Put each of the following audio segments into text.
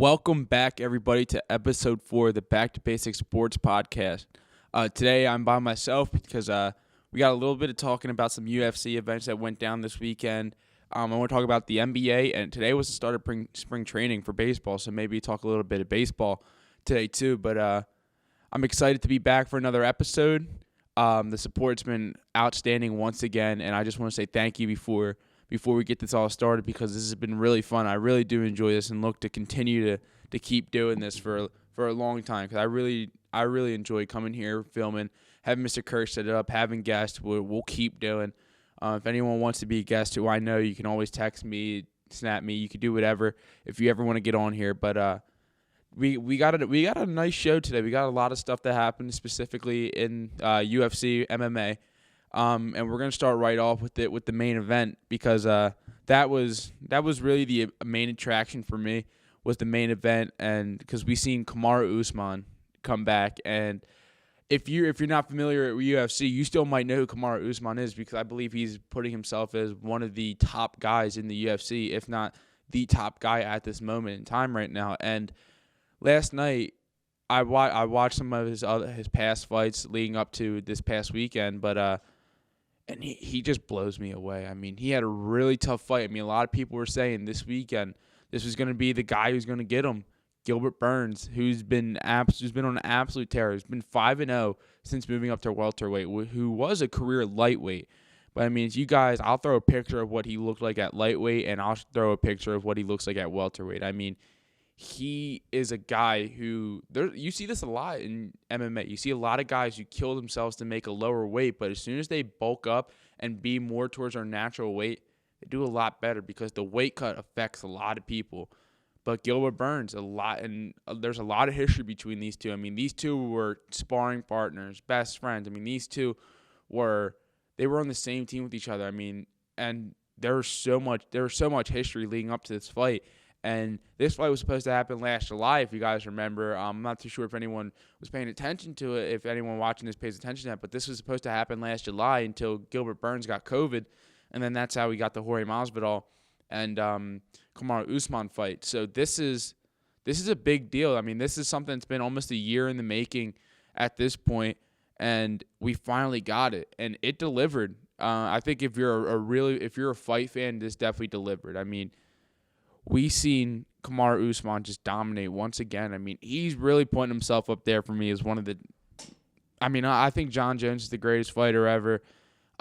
Welcome back, everybody, to episode 4 of the Back to Basics Sports Podcast. Today, I'm by myself because we got a little bit of talking about some UFC events that went down this weekend. I want to talk about the NBA, and today was the start of spring training for baseball, so maybe talk a little bit of baseball today too. But I'm excited to be back for another episode. The support's been outstanding once again, and I just want to say thank you before we get this all started, because this has been really fun. I really do enjoy this and look to continue to keep doing this for a long time, because I really enjoy coming here, filming, having Mr. Kirsch set it up, having guests. We'll keep doing. If anyone wants to be a guest who I know, you can always text me, snap me. You can do whatever if you ever want to get on here. But we got a nice show today. We got a lot of stuff that happened specifically in UFC, MMA. And we're gonna start right off with the main event, because that was really the main attraction for me, was the main event, and because we seen Kamaru Usman come back. And if you're not familiar with UFC, you still might know who Kamaru Usman is, because I believe he's putting himself as one of the top guys in the UFC, if not the top guy at this moment in time right now. And last night, I watched some of his past fights leading up to this past weekend, but and he just blows me away. I mean, he had a really tough fight. I mean, a lot of people were saying this weekend this was going to be the guy who's going to get him, Gilbert Burns, who's been on an absolute tear. He's been 5-0 since moving up to welterweight, who was a career lightweight. But I mean, you guys, I'll throw a picture of what he looked like at lightweight, and I'll throw a picture of what he looks like at welterweight. I mean, he is a guy who you see this a lot in MMA. You see a lot of guys who kill themselves to make a lower weight, but as soon as they bulk up and be more towards their natural weight, they do a lot better, because the weight cut affects a lot of people. But Gilbert Burns, there's a lot of history between these two. I mean, these two were sparring partners, best friends. I mean, these two were on the same team with each other. I mean, and there was so much history leading up to this fight. And this fight was supposed to happen last July, if you guys remember. I'm not too sure if anyone was paying attention to it, if anyone watching this pays attention to that, but this was supposed to happen last July until Gilbert Burns got COVID, and then that's how we got the Jorge Masvidal and Kamaru Usman fight. So this is a big deal. I mean, this is something that's been almost a year in the making at this point, and we finally got it, and it delivered. I think if you're a fight fan, this definitely delivered. I mean, we seen Kamaru Usman just dominate once again. I mean, he's really putting himself up there for me as one of the – I mean, I think Jon Jones is the greatest fighter ever.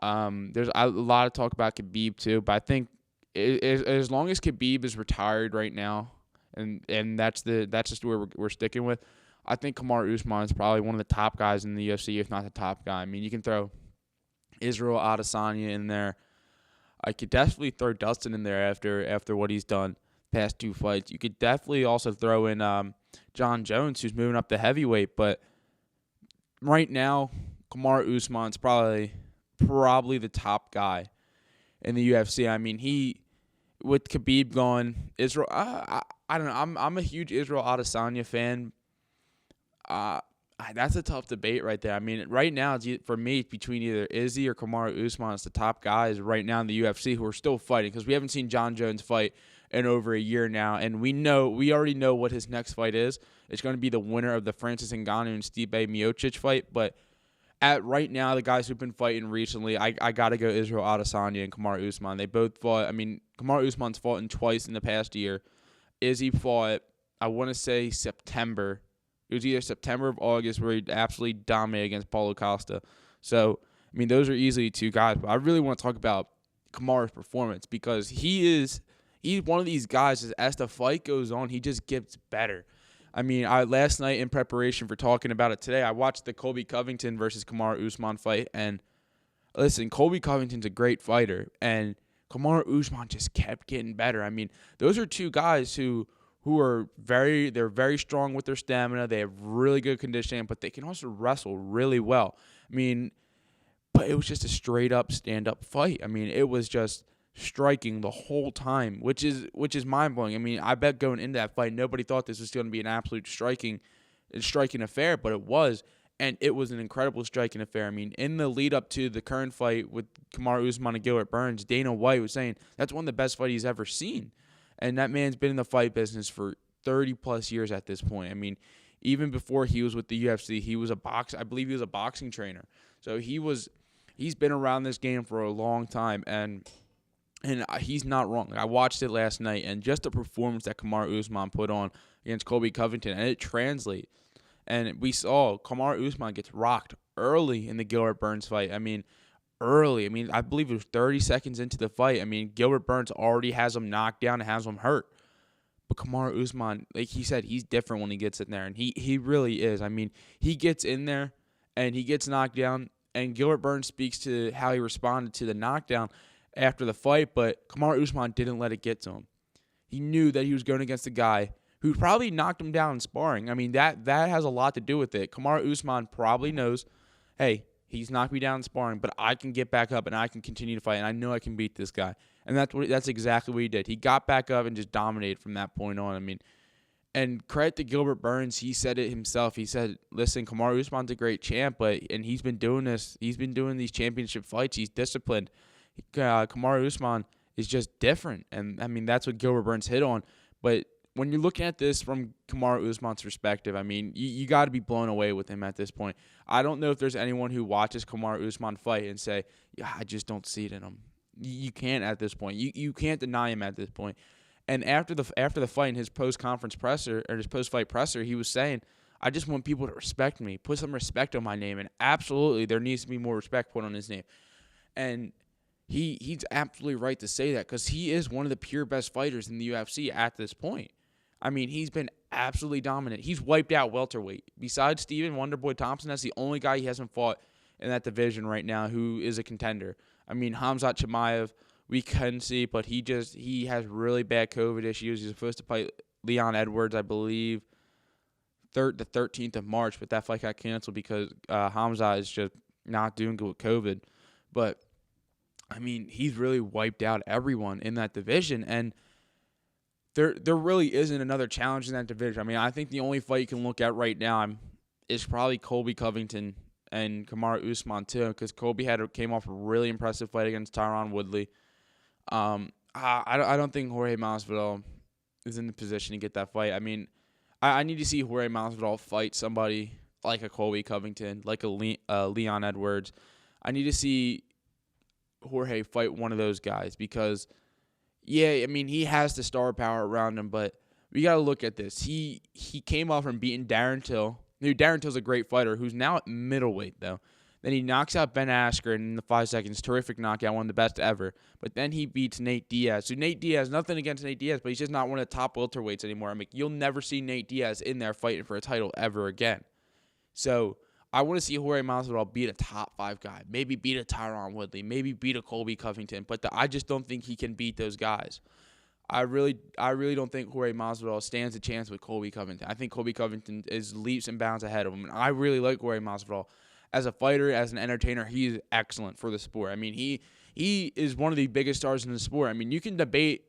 There's a lot of talk about Khabib too, but I think as long as Khabib is retired right now, and that's just where we're sticking with, I think Kamaru Usman is probably one of the top guys in the UFC, if not the top guy. I mean, you can throw Israel Adesanya in there. I could definitely throw Dustin in there after what he's done past two fights. You could definitely also throw in Jon Jones, who's moving up to heavyweight. But right now, Kamaru Usman's probably the top guy in the UFC. I mean, with Khabib gone, Israel. I don't know. I'm a huge Israel Adesanya fan. That's a tough debate right there. I mean, right now, for me, it's between either Izzy or Kamaru Usman as the top guys right now in the UFC who are still fighting, because we haven't seen Jon Jones fight in over a year now, and we already know what his next fight is. It's going to be the winner of the Francis Ngannou and Stipe Miocic fight. But right now, the guys who've been fighting recently, I got to go Israel Adesanya and Kamaru Usman. They both fought. I mean, Kamaru Usman's fought in twice in the past year. Izzy fought, I want to say September. It was either September or August, where he absolutely dominated against Paulo Costa. So, I mean, those are easily two guys. But I really want to talk about Kamaru's performance, because he's one of these guys, as the fight goes on, he just gets better. I mean, last night in preparation for talking about it today, I watched the Colby Covington versus Kamaru Usman fight. And listen, Colby Covington's a great fighter, and Kamaru Usman just kept getting better. I mean, those are two guys who are very strong with their stamina. They have really good conditioning, but they can also wrestle really well. I mean, but it was just a straight up stand-up fight. I mean, it was just striking the whole time, which is mind-blowing. I mean, I bet going into that fight, nobody thought this was going to be an absolute striking affair, but it was. And it was an incredible striking affair. I mean, in the lead up to the current fight with Kamaru Usman and Gilbert Burns, Dana White was saying that's one of the best fights he's ever seen. And that man's been in the fight business for 30-plus years at this point. I mean, even before he was with the UFC, he was I believe he was a boxing trainer. So he's been around this game for a long time, and he's not wrong. I watched it last night, and just the performance that Kamaru Usman put on against Colby Covington, and it translates. And we saw Kamaru Usman gets rocked early in the Gilbert Burns fight. I mean, early. I mean, I believe it was 30 seconds into the fight. I mean, Gilbert Burns already has him knocked down and has him hurt. But Kamaru Usman, like he said, he's different when he gets in there, and he really is. I mean, he gets in there, and he gets knocked down, and Gilbert Burns speaks to how he responded to the knockdown after the fight, but Kamaru Usman didn't let it get to him. He knew that he was going against a guy who probably knocked him down in sparring. I mean, that has a lot to do with it. Kamaru Usman probably knows, hey, he's knocked me down in sparring, but I can get back up and I can continue to fight, and I know I can beat this guy. And that's exactly what he did. He got back up and just dominated from that point on. I mean, and credit to Gilbert Burns, he said it himself. He said, listen, Kamaru Usman's a great champ, and he's been doing this. He's been doing these championship fights. He's disciplined. Kamaru Usman is just different, and I mean that's what Gilbert Burns hit on. But when you're looking at this from Kamaru Usman's perspective, I mean you got to be blown away with him at this point. I don't know if there's anyone who watches Kamaru Usman fight and say, yeah, I just don't see it in him. You can't at this point. You can't deny him at this point. And after the fight, in his post-conference presser or his post-fight presser, he was saying, I just want people to respect me, put some respect on my name, and absolutely there needs to be more respect put on his name. And he's absolutely right to say that because he is one of the pure best fighters in the UFC at this point. I mean, he's been absolutely dominant. He's wiped out welterweight. Besides Steven Wonderboy Thompson, that's the only guy he hasn't fought in that division right now who is a contender. I mean, Khamzat Chimaev, we can see, but he has really bad COVID issues. He's supposed to fight Leon Edwards, I believe, the 13th of March, but that fight got canceled because Khamzat is just not doing good with COVID. But I mean, he's really wiped out everyone in that division, and there really isn't another challenge in that division. I mean, I think the only fight you can look at right now is probably Colby Covington and Kamaru Usman too, because Colby came off a really impressive fight against Tyron Woodley. I don't think Jorge Masvidal is in the position to get that fight. I mean, I need to see Jorge Masvidal fight somebody like a Colby Covington, like a Leon Edwards. I need to see Jorge fight one of those guys because, yeah, I mean, he has the star power around him, but we got to look at this. He came off from beating Darren Till. Darren Till's a great fighter who's now at middleweight, though. Then he knocks out Ben Askren in the 5 seconds. Terrific knockout, one of the best ever. But then he beats Nate Diaz. So Nate Diaz, nothing against Nate Diaz, but he's just not one of the top welterweights anymore. I mean, you'll never see Nate Diaz in there fighting for a title ever again. So I want to see Jorge Masvidal beat a top 5 guy. Maybe beat a Tyron Woodley. Maybe beat a Colby Covington. But I just don't think he can beat those guys. I really don't think Jorge Masvidal stands a chance with Colby Covington. I think Colby Covington is leaps and bounds ahead of him. And I really like Jorge Masvidal. As a fighter, as an entertainer, he is excellent for the sport. I mean, he is one of the biggest stars in the sport. I mean, you can debate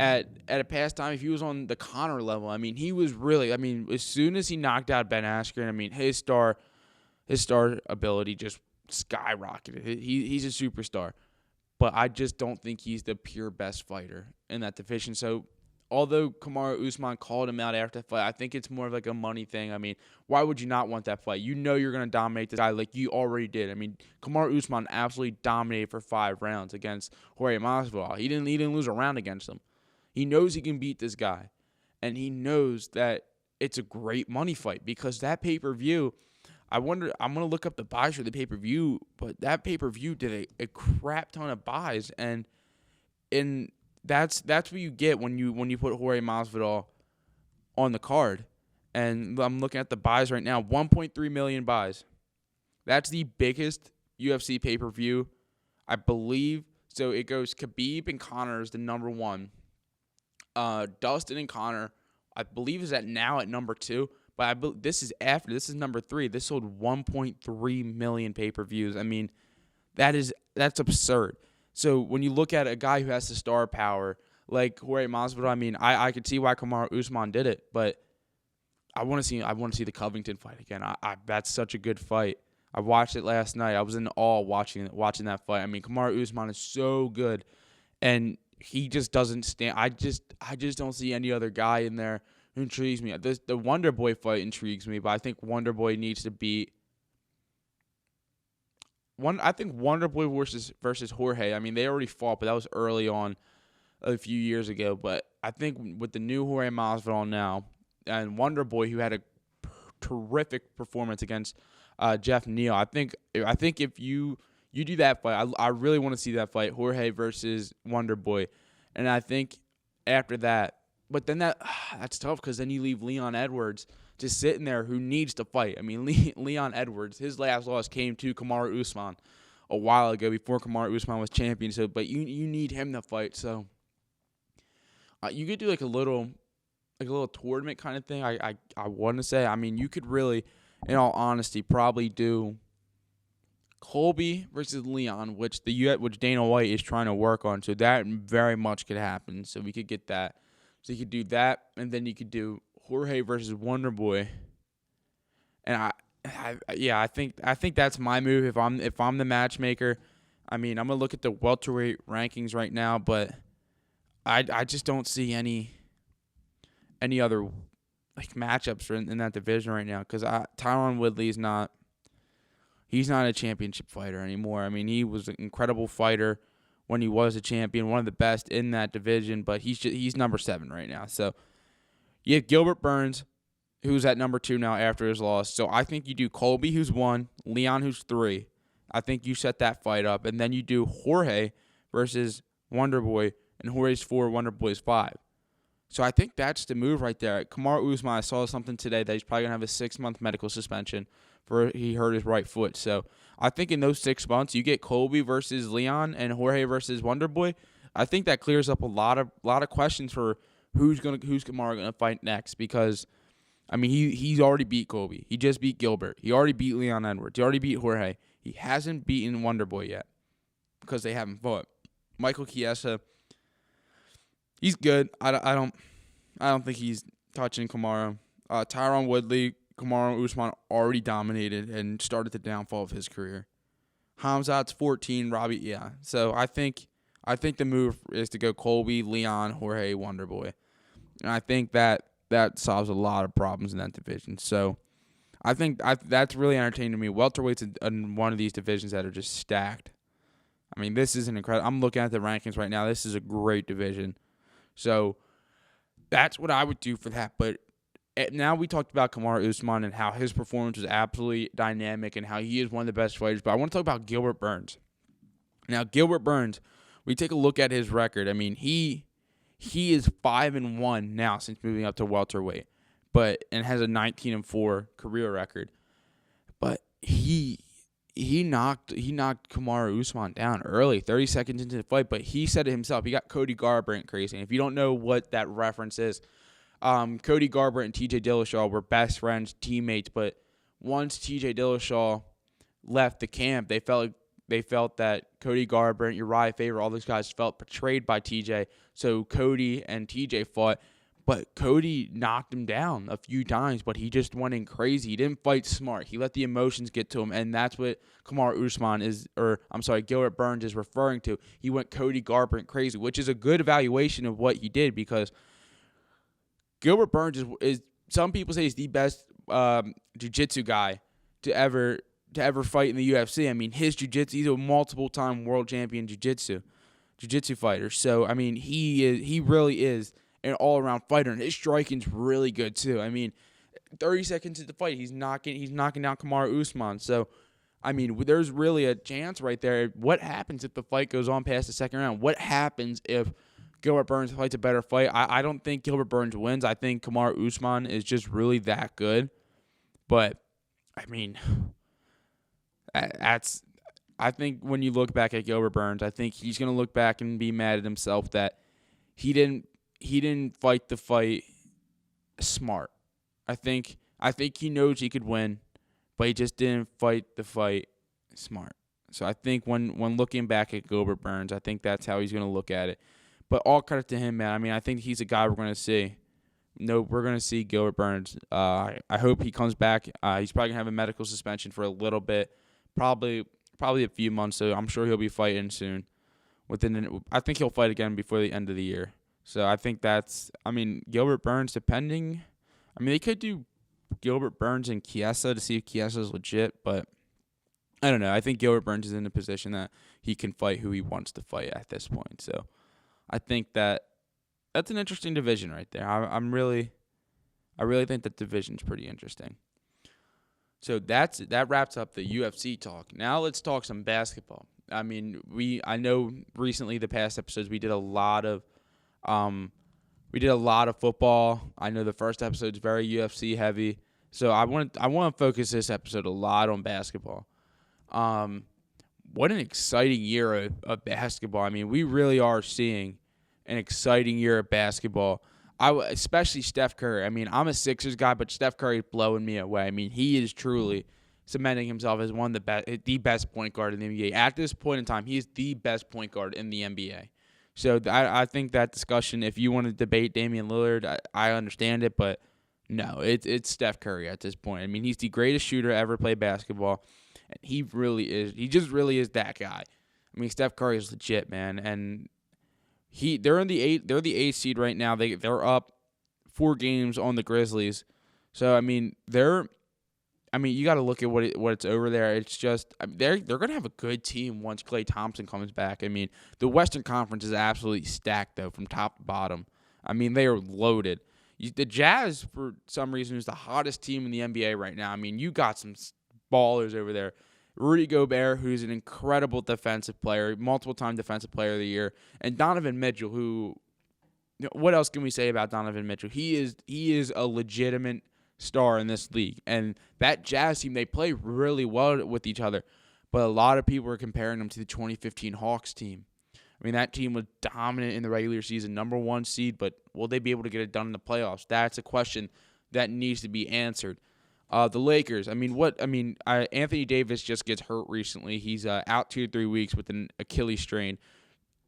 at a past time if he was on the Conor level. I mean, he was really, I mean, as soon as he knocked out Ben Askren, I mean, his star ability just skyrocketed. He's a superstar. But I just don't think he's the pure best fighter in that division. So, although Kamaru Usman called him out after the fight, I think it's more of like a money thing. I mean, why would you not want that fight? You know you're going to dominate this guy like you already did. I mean, Kamaru Usman absolutely dominated for 5 rounds against Jorge Masvidal. He didn't lose a round against him. He knows he can beat this guy. And he knows that it's a great money fight because that pay-per-view, I'm going to look up the buys for the pay-per-view, but that pay-per-view did a crap ton of buys, and that's what you get when you put Jorge Masvidal on the card. And I'm looking at the buys right now, 1.3 million buys. That's the biggest UFC pay-per-view, I believe. So it goes Khabib and Conor is the number 1. Dustin and Conor, I believe, is now at number 2. But this is number 3. This sold 1.3 million pay-per-views. I mean, that's absurd. So when you look at a guy who has the star power like Jorge Masvidal, I mean, I could see why Kamaru Usman did it, but I want to see the Covington fight again. That's such a good fight. I watched it last night. I was in awe watching that fight. I mean, Kamaru Usman is so good, and he just doesn't stand. I just don't see any other guy in there intrigues me. The Wonder Boy fight intrigues me, but I think Wonder Boy needs to beat one. I think Wonder Boy versus Jorge. I mean, they already fought, but that was early on a few years ago. But I think with the new Jorge Masvidal now and Wonder Boy, who had a terrific performance against Jeff Neal, I think if you do that fight, I really want to see that fight, Jorge versus Wonder Boy, and I think after that. But then that's tough because then you leave Leon Edwards just sitting there who needs to fight. I mean, Leon Edwards, his last loss came to Kamaru Usman a while ago before Kamaru Usman was champion. So, but you need him to fight. So you could do like a little tournament kind of thing. I want to say. I mean, you could really, in all honesty, probably do Colby versus Leon, which Dana White is trying to work on. So that very much could happen. So we could get that. So you could do that, and then you could do Jorge versus Wonder Boy. And I think that's my move if I'm the matchmaker. I mean, I'm gonna look at the welterweight rankings right now, but I just don't see any other like matchups in that division right now because Tyron Woodley's not a championship fighter anymore. I mean, he was an incredible fighter when he was a champion, one of the best in that division, but he's number 7 right now. So you have Gilbert Burns, who's at number 2 now after his loss. So I think you do Colby, who's 1, Leon, who's 3. I think you set that fight up, and then you do Jorge versus Wonder Boy, and Jorge's 4, Wonder Boy's 5. So I think that's the move right there. Kamaru Usman, I saw something today that he's probably going to have a 6-month medical suspension for he hurt his right foot. So I think in those 6 months, you get Colby versus Leon and Jorge versus Wonder Boy. I think that clears up a lot of questions for who's Kamaru gonna fight next because, I mean, he's already beat Colby. He just beat Gilbert. He already beat Leon Edwards. He already beat Jorge. He hasn't beaten Wonder Boy yet because they haven't fought. Michael Chiesa, he's good. I don't think he's touching Kamaru. Tyron Woodley, Kamaru Usman already dominated and started the downfall of his career. Hamzat's 14, Robbie, yeah. So I think the move is to go Colby, Leon, Jorge, Wonder Boy. And I think that solves a lot of problems in that division. So I think that's really entertaining to me. Welterweight's in one of these divisions that are just stacked. I mean, this is an incredible. I'm looking at the rankings right now. This is a great division. So that's what I would do for that. But now we talked about Kamaru Usman and how his performance was absolutely dynamic and how he is one of the best fighters. But I want to talk about Gilbert Burns. Now, Gilbert Burns, we take a look at his record. I mean, he is 5-1 now since moving up to welterweight, and has a 19-4 career record. But he knocked Kamaru Usman down early, 30 seconds into the fight. But he said it himself. He got Cody Garbrandt crazy. And if you don't know what that reference is, Cody Garbrandt and T.J. Dillashaw were best friends, teammates. But once T.J. Dillashaw left the camp, they felt that Cody Garbrandt, Uriah Faber, all those guys felt betrayed by TJ. So Cody and TJ fought, but Cody knocked him down a few times, but he just went in crazy. He didn't fight smart. He let the emotions get to him, and that's what Gilbert Burns is referring to. He went Cody Garbrandt crazy, which is a good evaluation of what he did because Gilbert Burns is some people say he's the best jiu-jitsu guy to ever fight in the UFC. I mean, his jiu-jitsu, he's a multiple-time world champion jiu-jitsu fighter. So, I mean, he really is an all-around fighter, and his striking's really good too. I mean, 30 seconds into the fight, he's knocking down Kamaru Usman. So, I mean, there's really a chance right there. What happens if the fight goes on past the second round? What happens if Gilbert Burns fights a better fight? I don't think Gilbert Burns wins. I think Kamaru Usman is just really that good. But, I mean, I think when you look back at Gilbert Burns, I think he's going to look back and be mad at himself that he didn't fight the fight smart. I think he knows he could win, but he just didn't fight the fight smart. So I think when looking back at Gilbert Burns, I think that's how he's going to look at it. But all credit to him, man. I mean, I think he's a guy we're going to see. No, we're going to see Gilbert Burns. I hope he comes back. He's probably going to have a medical suspension for a little bit, probably a few months. So I'm sure he'll be fighting soon. I think he'll fight again before the end of the year. So I think Gilbert Burns, they could do Gilbert Burns and Chiesa to see if Chiesa's legit, but I don't know. I think Gilbert Burns is in a position that he can fight who he wants to fight at this point. So I think that's an interesting division right there. I really think that division's pretty interesting. So that wraps up the UFC talk. Now let's talk some basketball. I know recently the past episodes we did a lot of football. I know the first episode's very UFC heavy. So I want to focus this episode a lot on basketball. What an exciting year of basketball. We really are seeing an exciting year of basketball. Especially Steph Curry. I'm a Sixers guy, but Steph Curry is blowing me away. He is truly cementing himself as one of the best point guard in the NBA. At this point in time, he is the best point guard in the NBA. So I think that discussion, if you want to debate Damian Lillard, I understand it, but no, it's Steph Curry at this point. He's the greatest shooter to ever play basketball, and he really is. He just really is that guy. Steph Curry is legit, man, and they're the eighth seed right now. They're up 4 games on the Grizzlies. So you got to look at what's over there. It's just they're gonna have a good team once Klay Thompson comes back. The Western Conference is absolutely stacked though from top to bottom. They are loaded. The Jazz, for some reason, is the hottest team in the NBA right now. You got some ballers over there. Rudy Gobert, who's an incredible defensive player, multiple-time defensive player of the year, and Donovan Mitchell, who, what else can we say about Donovan Mitchell? He is a legitimate star in this league, and that Jazz team, they play really well with each other, but a lot of people are comparing them to the 2015 Hawks team. That team was dominant in the regular season, number 1 seed, but will they be able to get it done in the playoffs? That's a question that needs to be answered. The Lakers, Anthony Davis just gets hurt recently. He's out 2 to 3 weeks with an Achilles strain.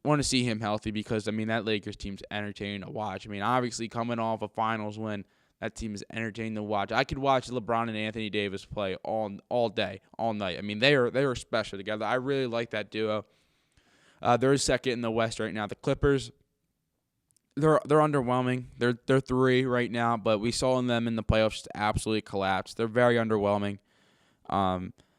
Want to see him healthy because, that Lakers team's entertaining to watch. Obviously coming off a finals win, that team is entertaining to watch. I could watch LeBron and Anthony Davis play all day, all night. They are special together. I really like that duo. They're second in the West right now. The Clippers, they're underwhelming. They're 3 right now, but we saw them in the playoffs just absolutely collapse. They're very underwhelming.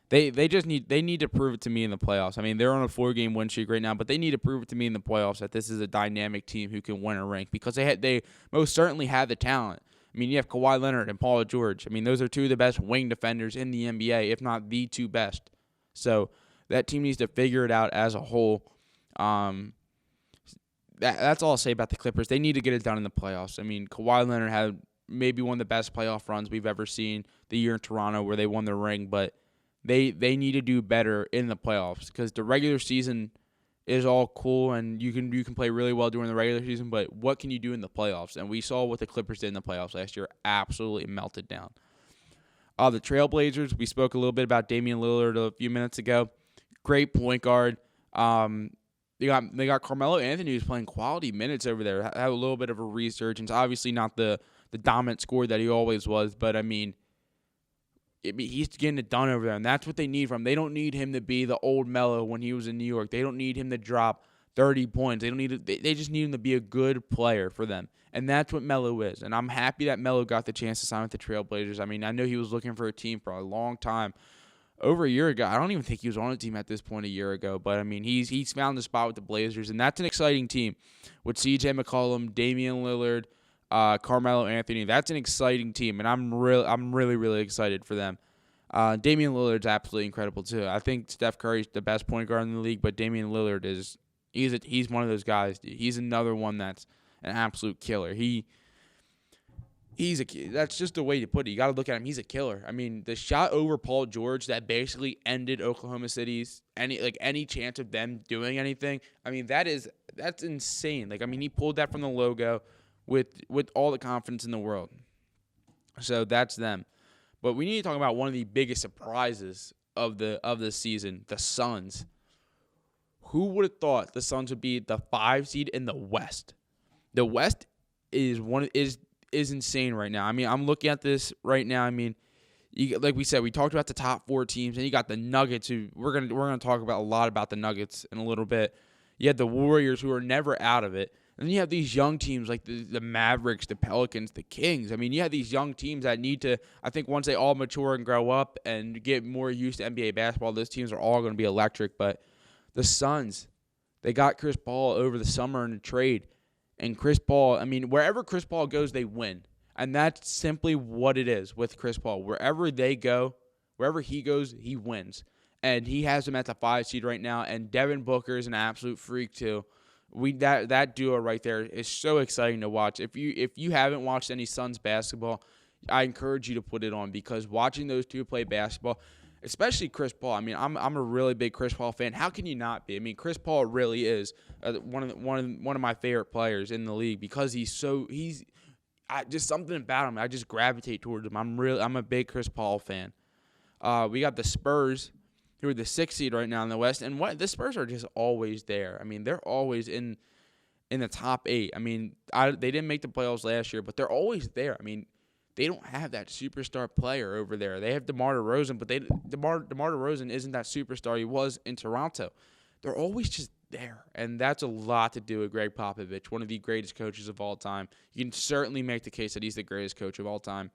They need to prove it to me in the playoffs. They're on a 4-game win streak right now, but they need to prove it to me in the playoffs that this is a dynamic team who can win a ring because they most certainly have the talent. You have Kawhi Leonard and Paul George. Those are 2 of the best wing defenders in the NBA, if not the 2 best. So that team needs to figure it out as a whole. That's all I'll say about the Clippers. They need to get it done in the playoffs. Kawhi Leonard had maybe one of the best playoff runs we've ever seen the year in Toronto where they won the ring, but they need to do better in the playoffs because the regular season is all cool and you can play really well during the regular season, but what can you do in the playoffs? And we saw what the Clippers did in the playoffs last year, absolutely melted down. The Trailblazers, we spoke a little bit about Damian Lillard a few minutes ago. Great point guard. They got Carmelo Anthony who's playing quality minutes over there. Had a little bit of a resurgence. Obviously not the dominant scorer that he always was, but he's getting it done over there, and that's what they need from him. They don't need him to be the old Melo when he was in New York. They don't need him to drop 30 points. They just need him to be a good player for them, and that's what Melo is. And I'm happy that Melo got the chance to sign with the Trailblazers. I know he was looking for a team for a long time. Over a year ago, I don't even think he was on a team at this point a year ago, but he's found the spot with the Blazers, and that's an exciting team with C.J. McCollum, Damian Lillard, Carmelo Anthony. That's an exciting team, and I'm really, really excited for them. Damian Lillard's absolutely incredible too. I think Steph Curry's the best point guard in the league, but Damian Lillard he's one of those guys. He's another one that's an absolute killer. That's just the way to put it. You got to look at him. He's a killer. The shot over Paul George that basically ended Oklahoma City's any chance of them doing anything. That's insane. He pulled that from the logo with all the confidence in the world. So that's them. But we need to talk about one of the biggest surprises of the season, the Suns. Who would have thought the Suns would be the 5 seed in the West? The West is insane right now. I'm looking at this right now. Like we said, we talked about the top 4 teams, and you got the Nuggets. Who we're gonna talk about a lot about the Nuggets in a little bit. You had the Warriors, who are never out of it. And then you have these young teams like the Mavericks, the Pelicans, the Kings. I mean, you have these young teams that need to, I think once they all mature and grow up and get more used to NBA basketball, those teams are all going to be electric. But the Suns, they got Chris Paul over the summer in a trade. And Chris Paul, I mean, wherever Chris Paul goes, they win. And that's simply what it is with Chris Paul. Wherever they go, wherever he goes, he wins. And he has them at the 5 seed right now. And Devin Booker is an absolute freak too. That duo right there is so exciting to watch. If you haven't watched any Suns basketball, I encourage you to put it on, because watching those two play basketball, especially Chris Paul. I mean, I'm a really big Chris Paul fan. How can you not be? I mean, Chris Paul really is one of my favorite players in the league, because he's just something about him. I just gravitate towards him. I'm a big Chris Paul fan. We got the Spurs, who are the 6th seed right now in the West, and the Spurs are just always there. I mean, they're always in the top 8. I mean, they didn't make the playoffs last year, but they're always there. I mean, they don't have that superstar player over there. They have DeMar DeRozan, but DeMar DeRozan isn't that superstar he was in Toronto. They're always just there, and that's a lot to do with Greg Popovich, one of the greatest coaches of all time. You can certainly make the case that he's the greatest coach of all time,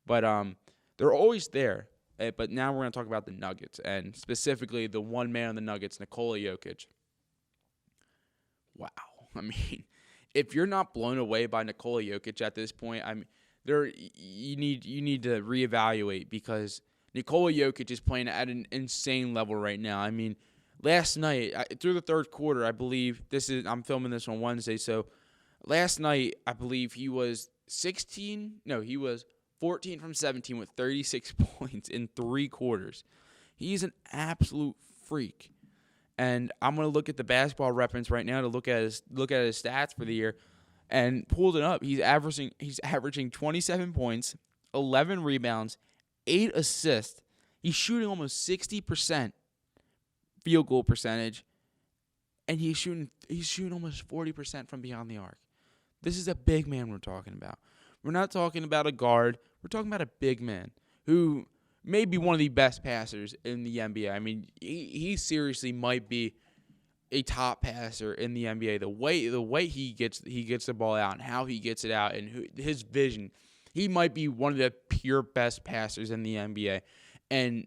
but they're always there. But now we're going to talk about the Nuggets, and specifically the one man on the Nuggets, Nikola Jokic. Wow. I mean, if you're not blown away by Nikola Jokic at this point, you need to reevaluate, because Nikola Jokic is playing at an insane level right now. I mean, last night, through the third quarter, I believe, I'm filming this on Wednesday, so last night, I believe he was 14 from 17 with 36 points in 3 quarters. He's an absolute freak. And I'm going to look at the basketball reference right now to look at his stats for the year, and pulled it up. He's averaging 27 points, 11 rebounds, 8 assists. He's shooting almost 60% field goal percentage, and he's shooting almost 40% from beyond the arc. This is a big man we're talking about. We're not talking about a guard. We're talking about a big man who may be one of the best passers in the NBA. I mean, he seriously might be a top passer in the NBA. The way he gets the ball out and how he gets it out and his vision, he might be one of the pure best passers in the NBA. And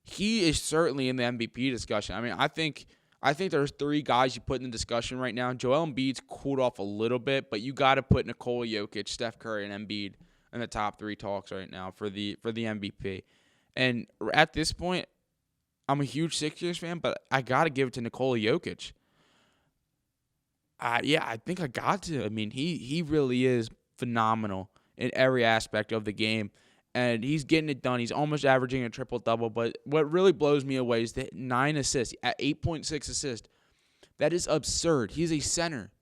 he is certainly in the MVP discussion. I mean, I think there's 3 guys you put in the discussion right now. Joel Embiid's cooled off a little bit, but you got to put Nikola Jokic, Steph Curry, and Embiid in the top 3 talks right now for the MVP. And at this point, I'm a huge Sixers fan, but I got to give it to Nikola Jokic. I think I got to. I mean, he really is phenomenal in every aspect of the game. And he's getting it done. He's almost averaging a triple-double. But what really blows me away is the 9 assists at 8.6 assists. That is absurd. He's a center.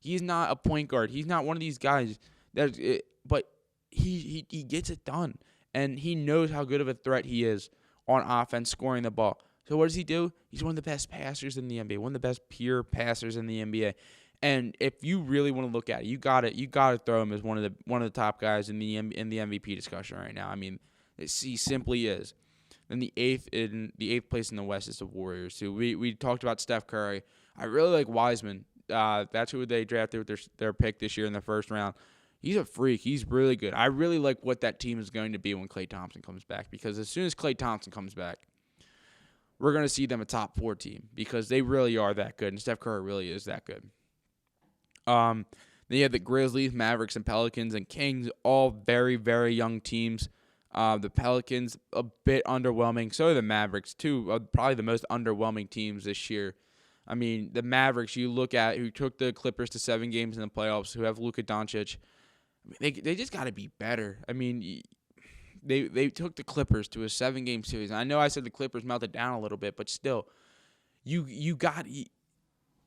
He's not a point guard. He's not one of these guys. But he gets it done. And he knows how good of a threat he is on offense, scoring the ball. So what does he do? He's one of the best passers in the NBA, one of the best pure passers in the NBA. And if you really want to look at it, you got to throw him as one of the top guys in the MVP discussion right now. I mean, he simply is. And the eighth place in the West is the Warriors too. We talked about Steph Curry. I really like Wiseman. That's who they drafted with their pick this year in the first round. He's a freak. He's really good. I really like what that team is going to be when Klay Thompson comes back, because as soon as Klay Thompson comes back, we're going to see them a top 4 team, because they really are that good, and Steph Curry really is that good. Then you have the Grizzlies, Mavericks, and Pelicans and Kings, all very, very young teams. The Pelicans, a bit underwhelming. So are the Mavericks, too, probably the most underwhelming teams this year. I mean, the Mavericks, you look at who took the Clippers to 7 games in the playoffs, who have Luka Doncic. They just got to be better. I mean, they took the Clippers to a 7-game series. And I know I said the Clippers melted down a little bit, but still, you got to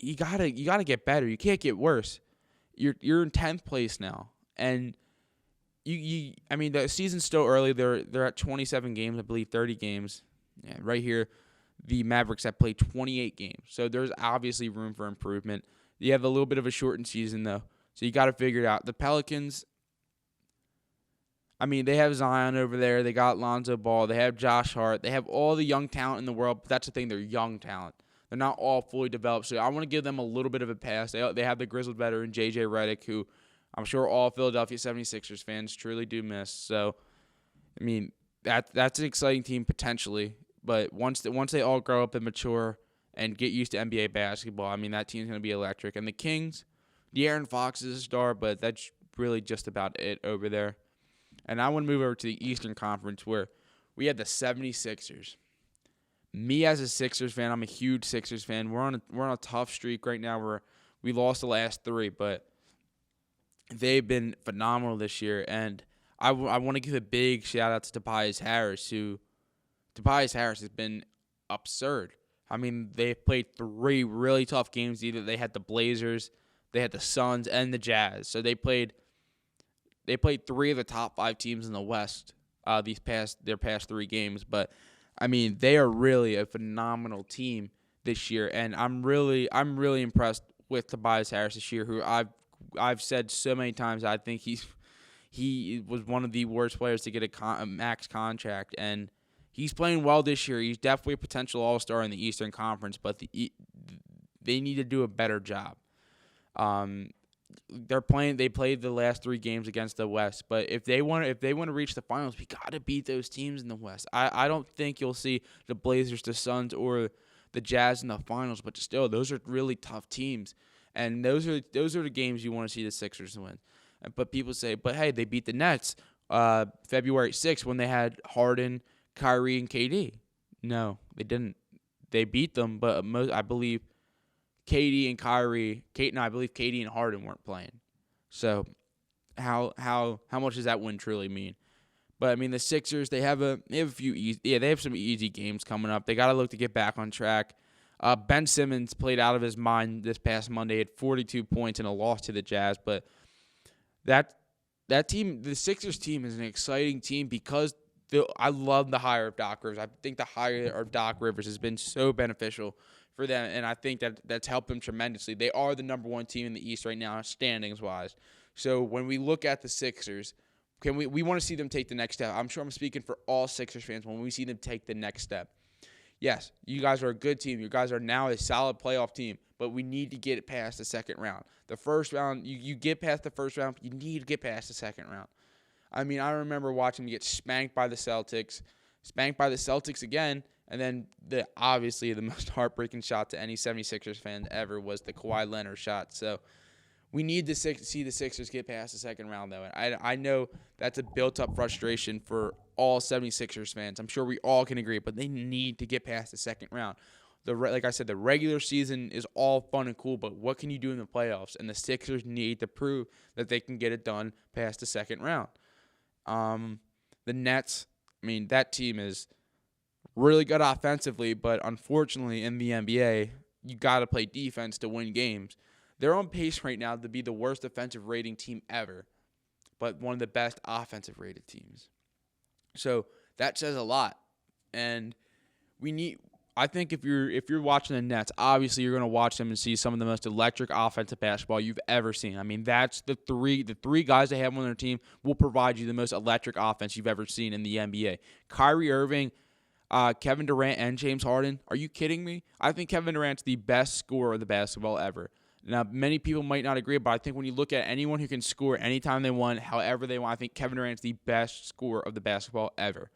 get better. You can't get worse. You're in 10th place now, and I mean, the season's still early. They're at 27 games, I believe 30 games. Yeah, right here, the Mavericks have played 28 games, so there's obviously room for improvement. You have a little bit of a shortened season though, so you got to figure it out. The Pelicans, I mean, they have Zion over there. They got Lonzo Ball. They have Josh Hart. They have all the young talent in the world. But that's the thing; they're young talent. They're not all fully developed, so I want to give them a little bit of a pass. They have the grizzled veteran, J.J. Redick, who I'm sure all Philadelphia 76ers fans truly do miss. So, I mean, that's an exciting team potentially. But once they all grow up and mature and get used to NBA basketball, I mean, that team's going to be electric. And the Kings, De'Aaron Fox is a star, but that's really just about it over there. And I want to move over to the Eastern Conference where we have the 76ers. Me as a Sixers fan, I'm a huge Sixers fan. We're on a tough streak right now where we lost the last 3, but they've been phenomenal this year. And I want to give a big shout out to Tobias Harris, Tobias Harris has been absurd. I mean, they've played 3 really tough games. Either they had the Blazers, they had the Suns, and the Jazz. So they played 3 of the top 5 teams in the West their past 3 games. But I mean, they are really a phenomenal team this year, and I'm really impressed with Tobias Harris this year, who I've said so many times I think he was one of the worst players to get a max contract, and he's playing well this year. He's definitely a potential all-star in the Eastern Conference, but they need to do a better job. They played the last 3 games against the West, but if they want to reach the finals, we got to beat those teams in the West. I don't think you'll see the Blazers, the Suns, or the Jazz in the finals, but still, those are really tough teams, and those are the games you want to see the Sixers win. But people say, but hey, they beat the Nets February 6th when they had Harden, Kyrie, and KD. No, they didn't. They beat them, but I believe KD and Harden weren't playing. So how much does that win truly mean? But I mean, the Sixers, they have some easy games coming up. They got to look to get back on track. Ben Simmons played out of his mind this past Monday at 42 points in a loss to the Jazz, but that team, the Sixers team, is an exciting team because I love the hire of Doc Rivers. I think the hire of Doc Rivers has been so beneficial for them, and I think that's helped them tremendously. They are the number 1 team in the East right now, standings-wise. So when we look at the Sixers, we want to see them take the next step. I'm sure I'm speaking for all Sixers fans when we see them take the next step. Yes, you guys are a good team. You guys are now a solid playoff team, but we need to get it past the second round. The first round, you get past the first round, you need to get past the second round. I mean, I remember watching them get spanked by the Celtics again, and then obviously the most heartbreaking shot to any 76ers fan ever was the Kawhi Leonard shot. So we need to see the Sixers get past the second round, though. And I know that's a built-up frustration for all 76ers fans. I'm sure we all can agree, but they need to get past the second round. Like I said, the regular season is all fun and cool, but what can you do in the playoffs? And the Sixers need to prove that they can get it done past the second round. The Nets, I mean, that team is really good offensively, but unfortunately in the NBA, you got to play defense to win games. They're on pace right now to be the worst defensive rating team ever, but one of the best offensive rated teams. So that says a lot. And I think if you're watching the Nets, obviously you're going to watch them and see some of the most electric offensive basketball you've ever seen. I mean, that's the three guys they have on their team will provide you the most electric offense you've ever seen in the NBA. Kyrie Irving, Kevin Durant, and James Harden. Are you kidding me? I think Kevin Durant's the best scorer of the basketball ever. Now, many people might not agree, but I think when you look at anyone who can score anytime they want, however they want, I think Kevin Durant's the best scorer of the basketball ever.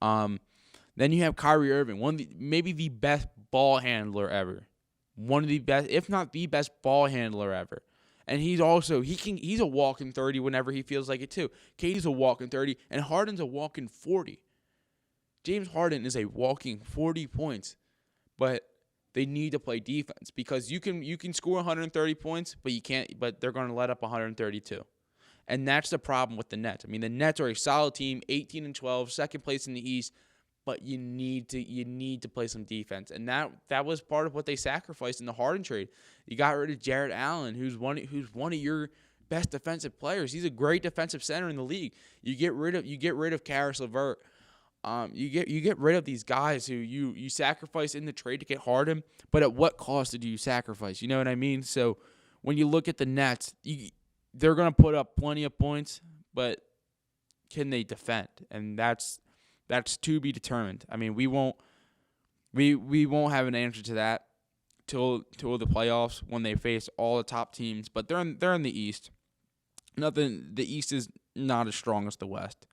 Then you have Kyrie Irving, maybe the best ball handler ever. One of the best, if not the best ball handler ever. And he's a walking 30 whenever he feels like it too. KD's a walking 30, and Harden's a walking 40. James Harden is a walking 40 points, but they need to play defense because you can score 130 points, but they're going to let up 132. And that's the problem with the Nets. I mean, the Nets are a solid team, 18-12, second place in the East, but you need to play some defense. And that was part of what they sacrificed in the Harden trade. You got rid of Jarrett Allen, who's one of your best defensive players. He's a great defensive center in the league. You get rid of Karis LeVert. You get rid of these guys who you sacrifice in the trade to get Harden, but at what cost did you sacrifice? You know what I mean? So when you look at the Nets, they're going to put up plenty of points, but can they defend? And that's to be determined. I mean, we won't have an answer to that till the playoffs when they face all the top teams. But they're in the East. The East is not as strong as the West.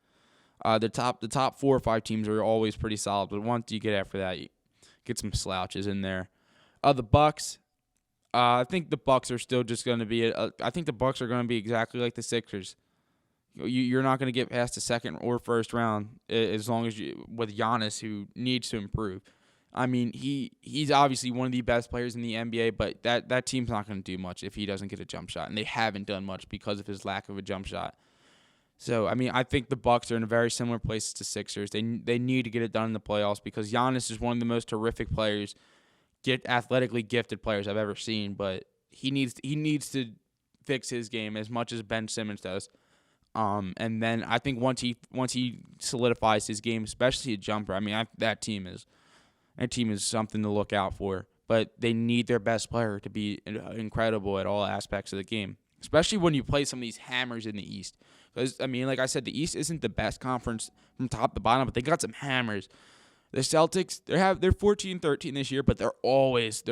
The top 4 or 5 teams are always pretty solid, but once you get after that, you get some slouches in there. The Bucks. I think the Bucks are still just going to be. I think the Bucks are going to be exactly like the Sixers. You're not going to get past the second or first round as long as with Giannis, who needs to improve. I mean, he's obviously one of the best players in the NBA, but that team's not going to do much if he doesn't get a jump shot, and they haven't done much because of his lack of a jump shot. So, I mean, I think the Bucks are in a very similar place to Sixers. They need to get it done in the playoffs because Giannis is one of the most terrific players, athletically gifted players I've ever seen, but he needs to fix his game as much as Ben Simmons does. And then I think once he solidifies his game, especially a jumper, I mean that team is something to look out for. But they need their best player to be incredible at all aspects of the game, especially when you play some of these hammers in the East. Because I mean, like I said, the East isn't the best conference from top to bottom, but they got some hammers. The Celtics, they're 14-13 this year, but they're always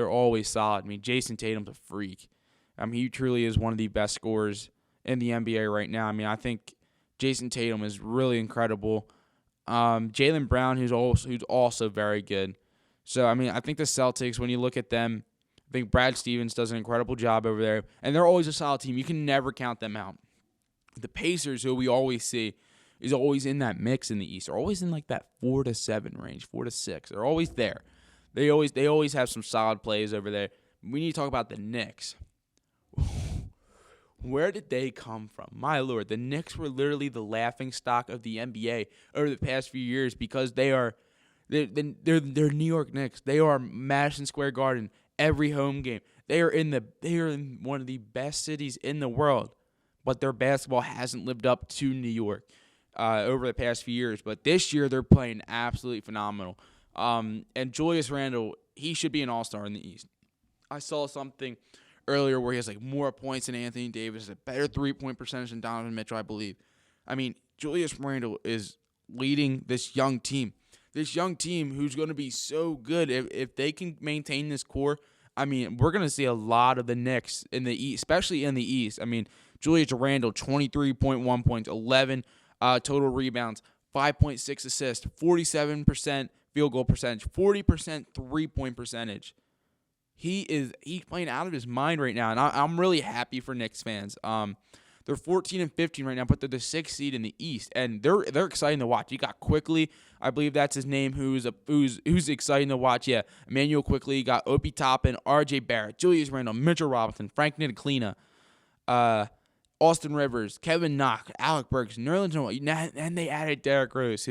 solid. I mean, Jason Tatum's a freak. I mean, he truly is one of the best scorers in the NBA right now. I mean, I think Jason Tatum is really incredible. Jaylen Brown, who's also very good. So, I mean, I think the Celtics, when you look at them, I think Brad Stevens does an incredible job over there, and they're always a solid team. You can never count them out. The Pacers, who we always see, is always in that mix in the East. They're always in like that 4 to 7 range, 4 to 6. They're always there. They always have some solid plays over there. We need to talk about the Knicks. Where did they come from? My Lord, the Knicks were literally the laughingstock of the NBA over the past few years because they're New York Knicks. They are Madison Square Garden every home game. They are in one of the best cities in the world, but their basketball hasn't lived up to New York over the past few years. But this year they're playing absolutely phenomenal. And Julius Randle, he should be an all-star in the East. I saw something earlier where he has like more points than Anthony Davis, a better 3-point percentage than Donovan Mitchell, I believe. I mean, Julius Randle is leading this young team. This young team who's going to be so good if they can maintain this core. I mean, we're going to see a lot of the Knicks in the East, especially in the East. I mean, Julius Randle, 23.1 points, 11 total rebounds, 5.6 assists, 47% field goal percentage, 40% three-point percentage. He's playing out of his mind right now, and I'm really happy for Knicks fans. They're 14-15 right now, but they're the 6th seed in the East, and they're exciting to watch. You got Quickly, I believe that's his name, who's exciting to watch. Yeah, Emmanuel Quickly. You got Opie Toppin, R.J. Barrett, Julius Randle, Mitchell Robinson, Frank Ntilikina, Austin Rivers, Kevin Knox, Alec Burks, Nerlens Noel, and they added Derrick Rose,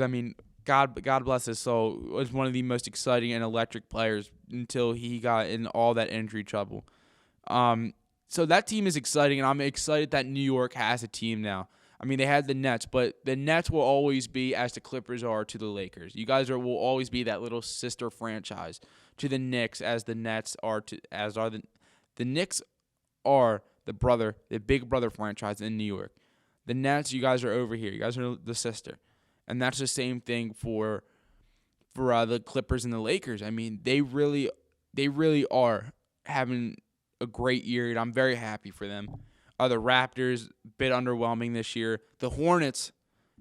I mean, God bless his soul, was one of the most exciting and electric players until he got in all that injury trouble. So that team is exciting, and I'm excited that New York has a team now. I mean, they had the Nets, but the Nets will always be as the Clippers are to the Lakers. You guys will always be that little sister franchise to the Knicks, as the Nets are the Knicks are the big brother franchise in New York. The Nets, you guys are over here. You guys are the sister. And that's the same thing for the Clippers and the Lakers. I mean, they really are having a great year, and I'm very happy for them. The Raptors, a bit underwhelming this year. The Hornets,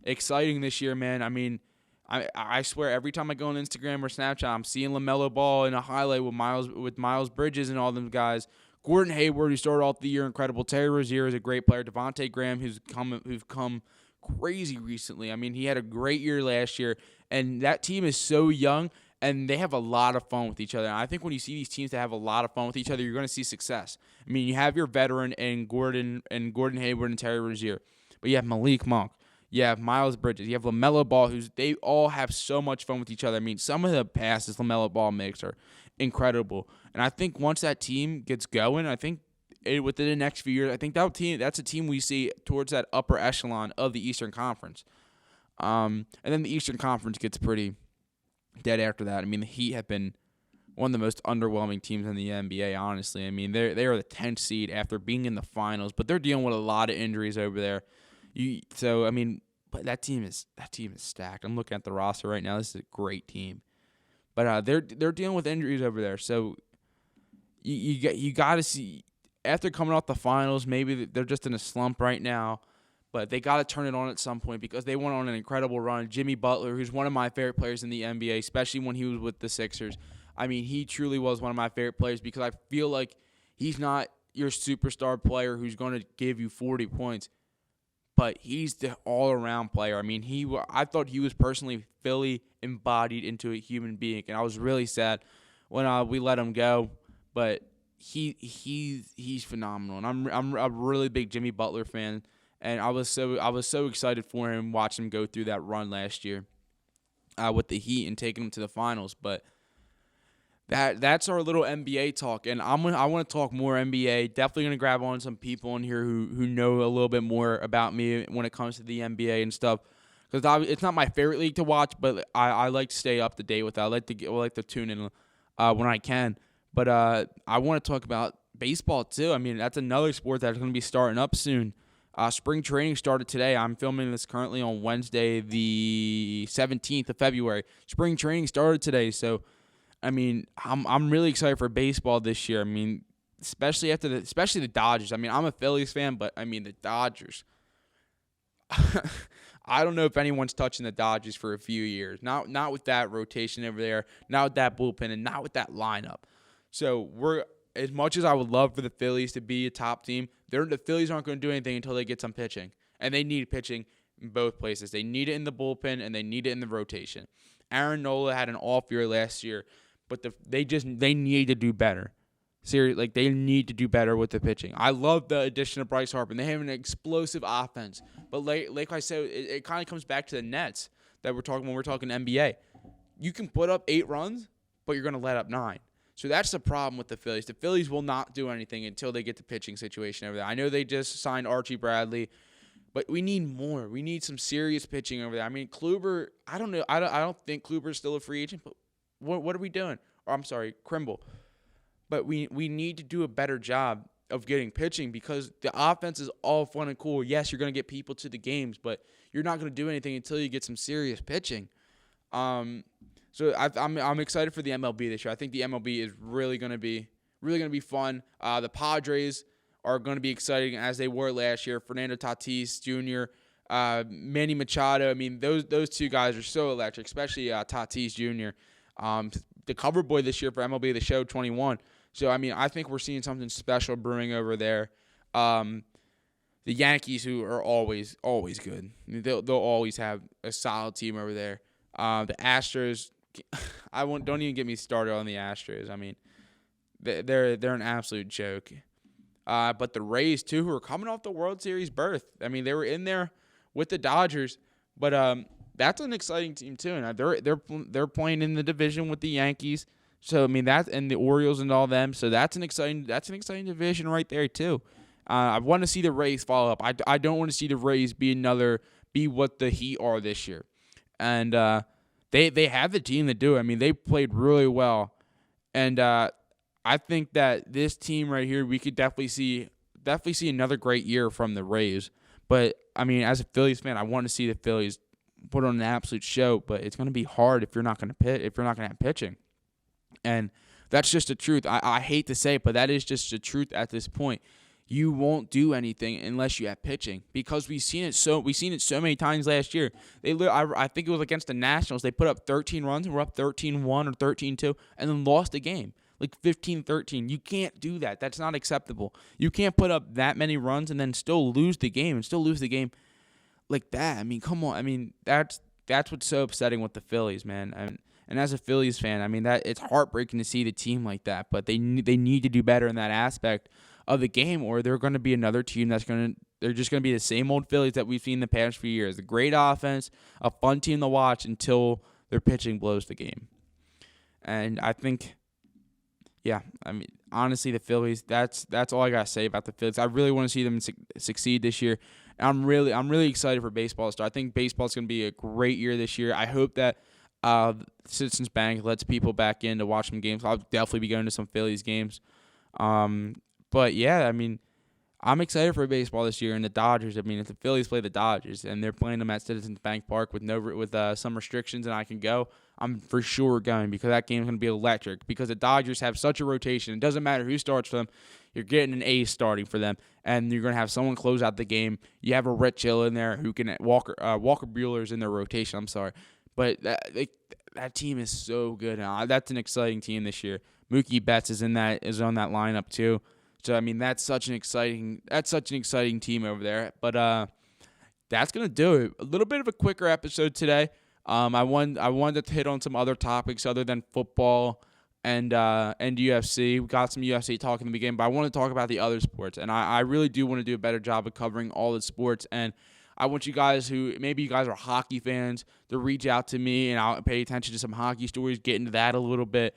exciting this year, man. I mean, I swear every time I go on Instagram or Snapchat, I'm seeing LaMelo Ball in a highlight with Miles Bridges and all them guys. Gordon Hayward, who started off the year incredible. Terry Rozier is a great player. Devontae Graham, who's come crazy recently. I mean, he had a great year last year, and that team is so young, and they have a lot of fun with each other. And I think when you see these teams that have a lot of fun with each other, you're going to see success. I mean, you have your veteran and Gordon Hayward and Terry Rozier, but you have Malik Monk, you have Miles Bridges, you have LaMelo Ball, they all have so much fun with each other. I mean, some of the passes LaMelo Ball makes are incredible, and I think once that team gets going, I think within the next few years, I think that's a team we see towards that upper echelon of the Eastern Conference. And then the Eastern Conference gets pretty dead after that. I mean, the Heat have been one of the most underwhelming teams in the NBA, honestly. I mean, they are the 10th seed after being in the finals, but they're dealing with a lot of injuries over there. So I mean, but that team is stacked. I'm looking at the roster right now. This is a great team. But they're dealing with injuries over there. So you got to see, after coming off the finals, maybe they're just in a slump right now. But they got to turn it on at some point because they went on an incredible run. Jimmy Butler, who's one of my favorite players in the NBA, especially when he was with the Sixers. I mean, he truly was one of my favorite players because I feel like he's not your superstar player who's going to give you 40 points, but he's the all-around player. I mean, I thought he was personally Philly embodied into a human being, and I was really sad when we let him go. But he's phenomenal, and I'm a really big Jimmy Butler fan. And I was so excited for him, watching him go through that run last year with the Heat and taking them to the finals. But that's our little NBA talk, and I want to talk more NBA. Definitely gonna grab on some people in here who know a little bit more about me when it comes to the NBA and stuff. Because it's not my favorite league to watch, but I like to stay up to date with it. I like to tune in when I can. But I want to talk about baseball too. I mean, that's another sport that's going to be starting up soon. Spring training started today. I'm filming this currently on Wednesday, the 17th of February. Spring training started today, so I mean, I'm really excited for baseball this year. I mean, especially the Dodgers. I mean, I'm a Phillies fan, but I mean the Dodgers. I don't know if anyone's touching the Dodgers for a few years. Not with that rotation over there, not with that bullpen, and not with that lineup. So as much as I would love for the Phillies to be a top team, the Phillies aren't going to do anything until they get some pitching. And they need pitching in both places. They need it in the bullpen, and they need it in the rotation. Aaron Nola had an off year last year, but they need to do better. Seriously, like they need to do better with the pitching. I love the addition of Bryce Harper. They have an explosive offense. But like I said, it kind of comes back to the Nets that we're talking when we're talking NBA. You can put up 8 runs, but you're going to let up 9. So that's the problem with the Phillies. The Phillies will not do anything until they get the pitching situation over there. I know they just signed Archie Bradley, but we need more. We need some serious pitching over there. I mean, Kluber, I don't know. I don't think Kluber's still a free agent, but what are we doing? Or I'm sorry, Krimble. But we need to do a better job of getting pitching because the offense is all fun and cool. Yes, you're going to get people to the games, but you're not going to do anything until you get some serious pitching. So I'm excited for the MLB this year. I think the MLB is really going to be fun. The Padres are going to be exciting as they were last year. Fernando Tatis Jr., Manny Machado. I mean, those two guys are so electric, especially Tatis Jr. The cover boy this year for MLB The Show 21. So I mean, I think we're seeing something special brewing over there. The Yankees, who are always good. I mean, they'll always have a solid team over there. The Astros. Don't even get me started on the Astros. I mean, they're an absolute joke. But the Rays too, who are coming off the World Series berth. I mean, they were in there with the Dodgers, but that's an exciting team too. And they're playing in the division with the Yankees. So I mean and the Orioles and all them. So that's an exciting division right there too. I want to see the Rays follow up. I don't want to see the Rays be what the Heat are this year, and They have the team to do it. I mean, they played really well. And I think that this team right here, we could definitely see another great year from the Rays. But, I mean, as a Phillies fan, I want to see the Phillies put on an absolute show. But it's going to be hard if you're not going to have pitching. And that's just the truth. I hate to say it, but that is just the truth at this point. You won't do anything unless you have pitching because we've seen it so many times last year. I think it was against the Nationals. They put up 13 runs and were up 13-1 or 13-2 and then lost the game, like 15-13. You can't do that. That's not acceptable. You can't put up that many runs and then still lose the game like that. I mean, come on. I mean, that's what's so upsetting with the Phillies, man. And as a Phillies fan, I mean, that it's heartbreaking to see the team like that, but they need to do better in that aspect of the game, or they're going to be another team they're just going to be the same old Phillies that we've seen the past few years. A great offense, a fun team to watch until their pitching blows the game. And I think, yeah, I mean, honestly, the Phillies, that's all I got to say about the Phillies. I really want to see them succeed this year. I'm really excited for baseball to start. I think baseball is going to be a great year this year. I hope that Citizens Bank lets people back in to watch some games. I'll definitely be going to some Phillies games. But yeah, I mean, I'm excited for baseball this year. And the Dodgers, I mean, if the Phillies play the Dodgers and they're playing them at Citizens Bank Park with some restrictions and I can go, I'm for sure going, because that game's going to be electric, because the Dodgers have such a rotation. It doesn't matter who starts for them. You're getting an ace starting for them, and you're going to have someone close out the game. You have a Rich Hill in there who can Walker Buehler's in their rotation. I'm sorry. But that team is so good. That's an exciting team this year. Mookie Betts is on that lineup too. So I mean, that's such an exciting team over there. But that's gonna do it. A little bit of a quicker episode today. I wanted to hit on some other topics other than football and UFC. We got some UFC talk in the beginning, but I want to talk about the other sports, and I really do want to do a better job of covering all the sports. And I want you guys who maybe you guys are hockey fans to reach out to me, and I'll pay attention to some hockey stories, get into that a little bit.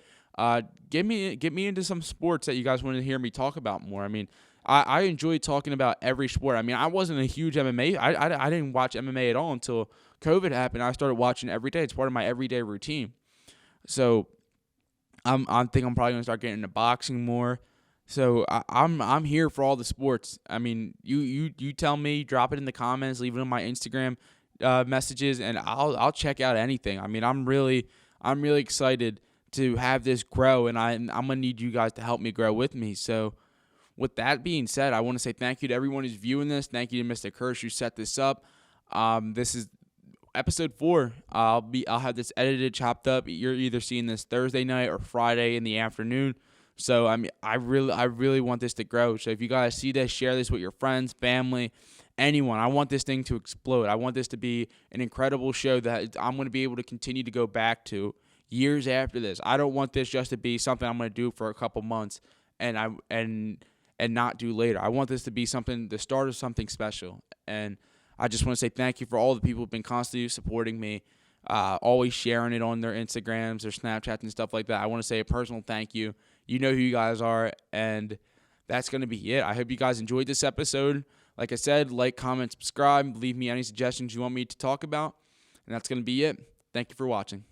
Get me into some sports that you guys want to hear me talk about more. I mean, I enjoy talking about every sport. I mean, I wasn't a huge MMA. I didn't watch MMA at all until COVID happened. I started watching every day. It's part of my everyday routine. So I think I'm probably gonna start getting into boxing more. So I'm here for all the sports. I mean, you tell me, drop it in the comments, leave it on my Instagram messages, and I'll check out anything. I mean, I'm really excited to have this grow, and I'm gonna need you guys to help me grow with me. So with that being said, I want to say thank you to everyone who's viewing this. Thank you to Mr. Kirsch who set this up. This is episode 4. I'll have this edited, chopped up. You're either seeing this Thursday night or Friday in the afternoon. So I mean, I really want this to grow. So if you guys see this, share this with your friends, family, anyone. I want this thing to explode. I want this to be an incredible show that I'm going to be able to continue to go back to years after this. I don't want this just to be something I'm going to do for a couple months and not do later. I want this to be the start of something special. And I just want to say thank you for all the people who've been constantly supporting me, always sharing it on their Instagrams, their Snapchats, and stuff like that. I want to say a personal thank you. You know who you guys are, and that's going to be it. I hope you guys enjoyed this episode. Like I said, like, comment, subscribe. Leave me any suggestions you want me to talk about, and that's going to be it. Thank you for watching.